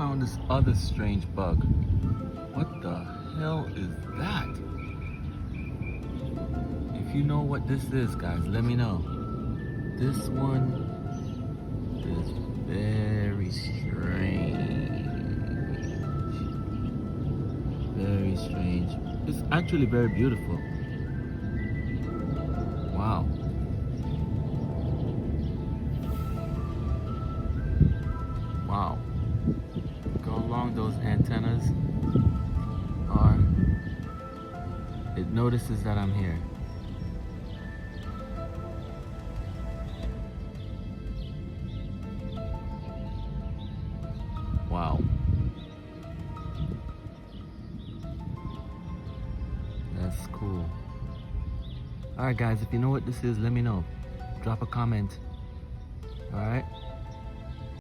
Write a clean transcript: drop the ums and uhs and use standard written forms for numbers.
found this other strange bug. What the hell is that? If you know what this is, guys, let me know. This one is very strange. Very strange. It's actually very beautiful. Wow. Wow. Look how long those antennas are. It notices that I'm here. Wow. That's cool. Alright guys, if you know what this is, let me know. Drop a comment. Alright?